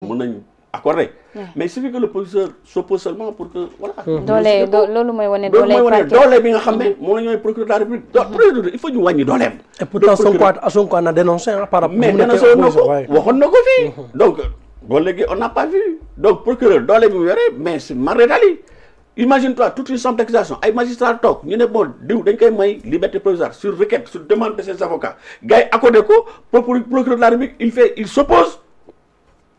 mën nañ accordé. mais il suffit que le professeur s'oppose seulement pour que voilà. loolu mooy wane doole bi nga xam ne moom la ñooy procureur de la République il faut ñu wàññi dooleem. et pourtant Sonko a dénoncé par rapport. mais dénoncé woon na ko waxoon na ko fii. donc ba léegi on n'a pas vu donc procureur doole bi mu yore mais c'est marre d'Ali. Imagine-toi toute une somme d'accusation ay magistrats toog ñu ne bon diw dañ koy may liberté provisoire sur requête sur demande de ses avocats gars yi accordé ko procureur de la République il s'oppose.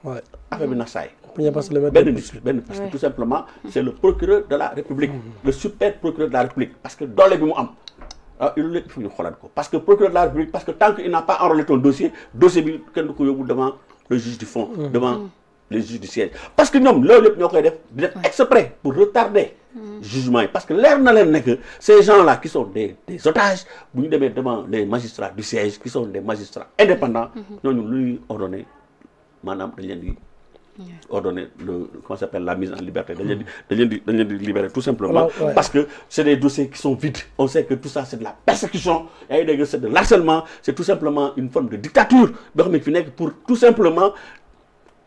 Ouais. Affaire bi nax saay. parce que tout simplement c'est le procureur de la République. Le super procureur de la République parce que doole bi mu am il faut ñu xoolaat ko parce que procureur de la République parce que tant qu'il n'a pas enrôlé ton dossier bi kenn du ko yóbbu devant le juge du fond. devant les juges du siège parce que ñoom loolu lépp ñoo koy def di def exprès pour retarder jugement yi parce que leer na leen ne que ces gens-là qui sont des otages bu ñu demee devant les magistrats du siège qui sont des magistrats indépendants ñooñu lu ñuy ordonner maanaam dañ leen di ordonner comment ça s'appelle la mise en liberté dañ leen di libérer tout simplement parce que c'est des dossiers qui sont vides on sait que tout ça c'est de la persécution yaa ngi dégg c'est de l'harcèlement c'est tout simplement une forme de dictature boo xam ne fi nekk pour tout simplement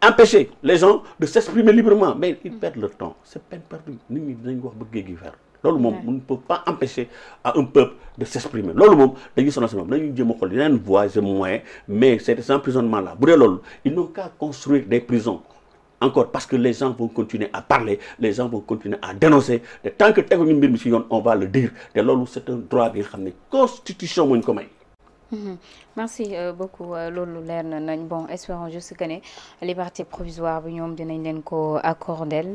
empêcher les gens de s'exprimer librement mais ils perdent leur temps c'est peine perdue nit ñi dinañ wax ba géej gi fer loolu moom on ne peut pas empêcher à un peuple de s'exprimer loolu moom dañuy sonal si moom dañuy jéem a xool yeneen voies et moyens mais ces emprisonnements là bu dee loolu ils n'ont qu'à construire des prisons encore parce que les gens vont continuer à parler les gens vont continuer à dénoncer te tant que teguñu mbir mi ci yoon on va le dire te loolu c'est un droit bi nga xam ne constitution moo ñu ko may. Merci beaucoup loolu leer na nañ bon espérons juste que ne liberté provisoire bi ñoom dinañ leen ko accordel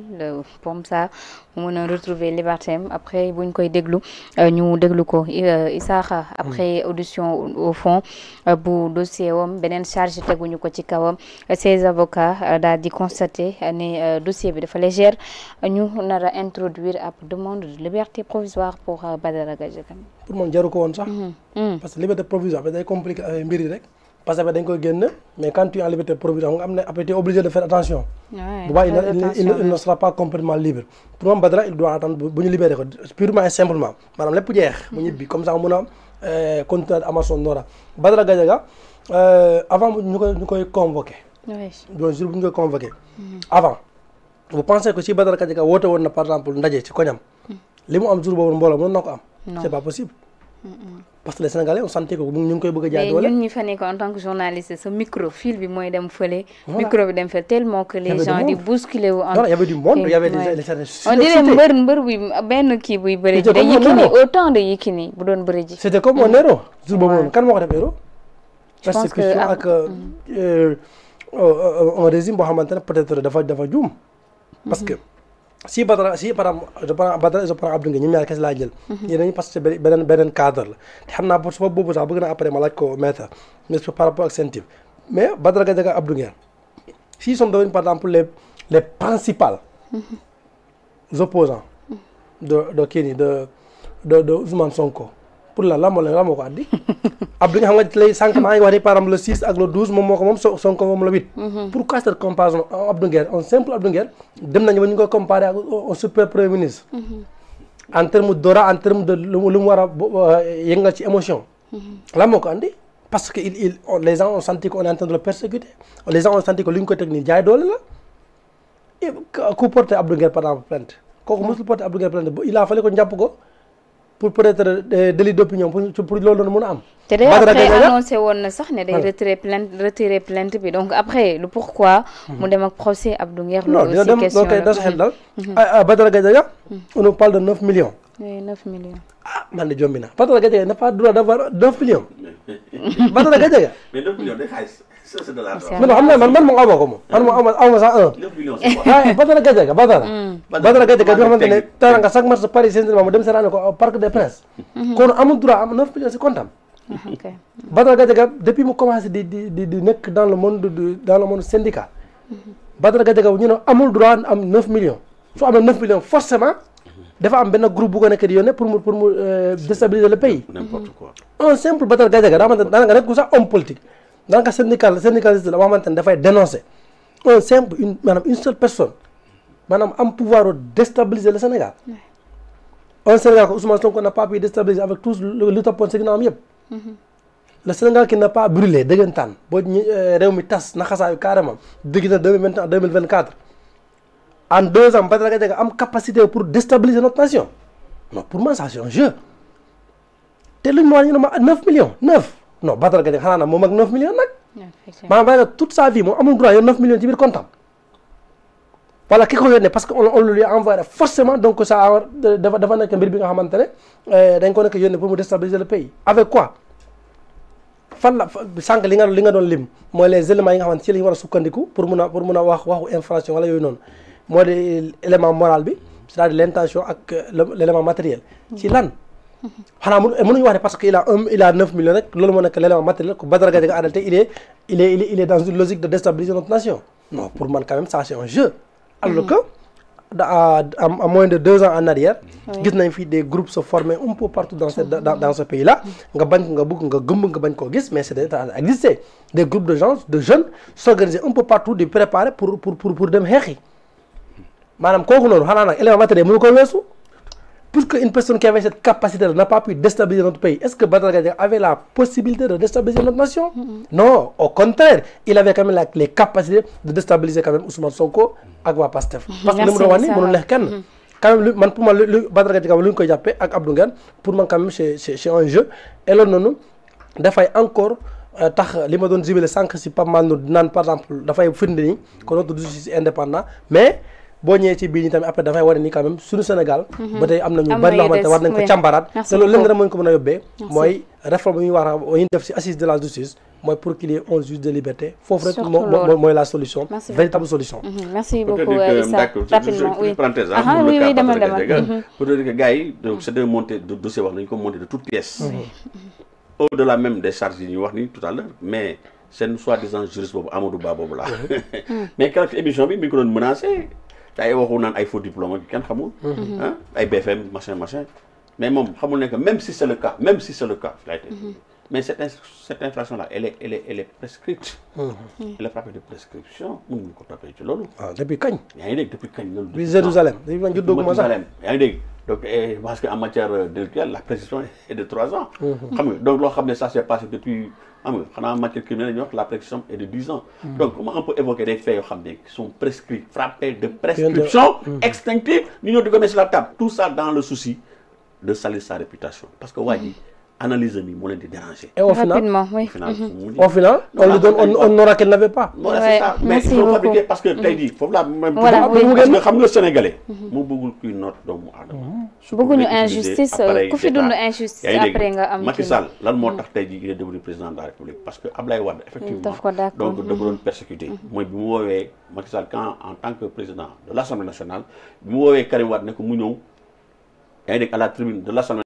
comme ça mu mën a retrouver liberté am après buñ koy déglu ñu déglu ko Isaaxa après audition au fond bu dossier wam beneen charge teguñu ko ci kawam ses avocats daal di constater ne dossier bi dafa légère ñu nar a introduire ab demande de liberté provisoire pour Badara Gadiaga. pour man jaru ko woon sax. parce que liberté provisoire day compliqué mbir yi rek parce que dañ koy génn mais quand tu es en liberté provisoire nga am ne après tu es obligé de faire attention. bu baax il ne sera pas complètement libre. pour moom Badara il doit attendre bu ñu libéré ko purement et simplement maanaam lépp jeex. mu ñibbi comme ça mu mën a continuer ama son nora Badara Gadiaga avant ñu koy convoqué. donc jour bu ñu koy convoqué. avant vous pensez que si Badara Gadiaga woote woon na par exemple ndaje ci koñam. li mu am jour boobu mbooloo mën na ko am. c'est pas possible. parce que les Sénégalais on sentait que ñu ngi koy bëgg a jaay doole. mais ñun ñi fa nekk en tant que journaliste sa micro fil bi mooy dem fële. micro bi dem fële tellement que les gens di bousculer wu. non il y avait du monde il y avait des on dirait mbër buy benn kii buy bëri ji. te Yékini autant de Yékini bu doon bëri ji. c'était comme un héros. jour boobu noonu kan moo ko def héros. je pense que persécution ak un régime boo xamante ne peut-être dafa juum. parce que si Badara si par exemple je prends Abdou Nguer ñoom ñaar kese laa jël. yéen dañuy parce que beneen cadre la te xam naa boobu boobu sax bëgg naa après ma laaj ko maître mais par rapport ak seen type mais Badara Gadiaga Abdou Nguer s'ils sont devenus par exemple les principaux opposants de kii nii de Ousmane Sonko pour la moo ko addi Abdou Nguer xam nga lay sànq maa ngi wax ni par exemple le 6 ak le 12 moom moo ko moom Sonko moom le 8. pourquoi cette comparaison Abdou Nguer un simple Abdou Nguer dem nañu ba ñu koy comparer ak au super premier ministre. en terme d'aura en terme de lu mu war a yëngal ci émotion. lan moo ko andi parce que les gens ont senti qu'on est en train de le persécuter les gens ont senti que li ñu ko teg nii jaay doole la ku porté Abdou Nguer par exemple plainte kooku mosul porté Abdou Nguer plainte il a fallu ko njàpp ko. pour peut-être délit d'opinion pour loolu doon mën a am. te day après annoncé woon na sax ne day retirer plainte bi donc après le pourquoi. mu dem ak procès Abdou Nguer. loolu aussi question la da sa xel dal. Badara Gadiaga on nous parle de 9 millions. oui 9 millions. man de jombi na Badara Gadiaga n'a pas droit d'avoir 9 millions. Badara Gadiaga. mais 9 millions day xaalis. c'est de l'argent. non xam naa man moom amoo ko moom. man moom aw ma sax 1. 9 millions c'est quoi. Badara Gadiaga Badara Gadiaga bi nga xamante ne taranga chaque match Paris Saint-Germain mu dem seetaani ko Parc des Princes. kon amul droit am 9 millions ci comptam. Badara Gadiaga depuis mu commencé di nekk dans le monde syndical. Badara Gadiaga ñu ne amul droit am 9 millions. su amee 9 millions forcément dafa am benn groupe bu ko nekk di yónnee pour mu déstabiliser le pays. n'importe quoi. un simple Badara Gadiaga daa xamante ne daanaka nekkul sax homme politique. daanaka syndicaliste la boo xamante ne dafay dénoncer un simple une seule personne maanaam am pouvoir de déstabiliser le Sénégal. un Sénégal que Ousmane Sonko n'a pas pu déstabiliser avec tous lu toppoon si ginnaawam yëpp. le Sénégal qui n'a pas brûlé dëggantaan boo réew mi tas naxasaayu carrément dëgg na 2021 2024 en 2 ans Badara Gadiaga am capacité pour déstabiliser notre nation non pour moi ça c'est un jeu te luñ ma wax ñu ne ma 9 millions 9 non Badara Gadiaga xanaa nag moom ak 9 millions nag maanaam Badara toute sa vie moom amul droit yor 9 millions ci biir comptam voilà ki ko yónnee parce que on lui a envoyé forcément donc ça dafa nekk mbir bi nga xamante ne dañ ko nekk yónnee pour mu déstabiliser le pays avec quoi fan la sànq li nga doon lim mooy les éléments yi nga xamante ci la ñu war a sukkandiku pour mun a wax waxu infraction wala yooyu noonu moo di élément moral bi c'est-à-dire l'intention ak l'élément matériel ci lan xanaa mënuñu wax ne parce que il a 9 millions rek loolu moo nekk l'élément matériel que Badara Gadiaga arrêté il est dans une logique de déstabiliser notre nation non pour man quand même ça c'est un jeu alors que à moins de 2 ans en arrière gis nañ fi des groupes se former un peu partout dans ce pays là nga bañ nga bëgg nga gëmb nga bañ koo gis mais c'est existé des groupes de gens de jeunes s'organiser un peu partout di préparer pour dem xeexi maanaam kooku noonu xanaa nag élément matériel mënu ko weesu puisque une personne qui avait cette capacité n'a pas pu déstabiliser notre pays est-ce que Badara Gadiaga avait la possibilité de déstabiliser notre nation non au contraire il avait quand même les capacités de déstabiliser quand même Ousmane Sonko ak waa Pastef parce que li mu doon wax ni mënul neex kenn quand même man pour man lu Badara Gadiaga lu ñu koy jàppee ak Abdou Nguer pour man quand même c'est un jeu et loolu noonu dafay encore tax li ma doon jibile sànq si Pape Mandou naan par exemple dafay firnde ni que notre justice indépendant mais boo ñëwee ci biir ñi tamit après dafay wane ni quand même suñu Sénégal ba tey am na ñu bari loo xamante war nañ ko càmbaraat te loolu leen rek moo ñu ko mën a yóbbee mooy réforme yi ñu war a ñu def ci assise de la justice mooy pour qu'il y ait un juge de liberté foofu rek mooy la solution véritable solution merci beaucoup Issa rapidement oui parenthèse oui demal pour dire que gars yi donc c'est de monter de dossier wax nañu ko monter de toutes pièces au-delà même des charges yi ñu wax ni tout à l'heure mais seen soi-disant juriste boobu Amadou Ba boobu la mais keroog émission bi mi ngi ko doon menacé ay waxu naan ay faux diplôme ak kenn xamul ay BFM machin mais moom xamul ne que même si c'est le cas mais cette infraction là elle est prescrite elle est frappée de prescription mënuñu ko toppee ci loolu depuis kañ yaa ngi dégg depuis kañ loolu depuis Jérusalem depuis man juddoo ma sax yaa ngi dégg donc parce que en matière délictuelle la prescription est de 3 ans xam nga donc loo xam ne ça s'est passé depuis xam nga xanaa en matière criminelle la ñuy wax la prescription est de 10 ans donc comment on peut évoquer des faits yoo xam ne qui sont prescrits frappés de prescription extinctive ñu ñëw di ko mettre sur la table tout ça dans le souci de salir sa réputation parce que waa ji analyse mi moo leen di déranger. Et au final, rapidement, oui. Au final, on lui donne, on aura qu'elle n'avait pas. Voilà, c'est ça. Mais il faut fabriquer parce que tey jii foofu la même. Voilà, oui. Parce que xam nga sénégalais. mu bëggul kuy noot doomu aadama. bëgguñu injustice ku fi dund injustice après nga am. Macky Sall lan moo tax tey jii il est devenu président de la République parce que Ablaye Wade effectivement. daf ko d'accord donc dafa doon persécuté. mooy bi mu woowee Macky Sall quand en tant que président de l'Assemblée nationale bi mu woowee Karim Wade ne ko mu ñëw yaa ngi dégg à la tribune de l'Assemblée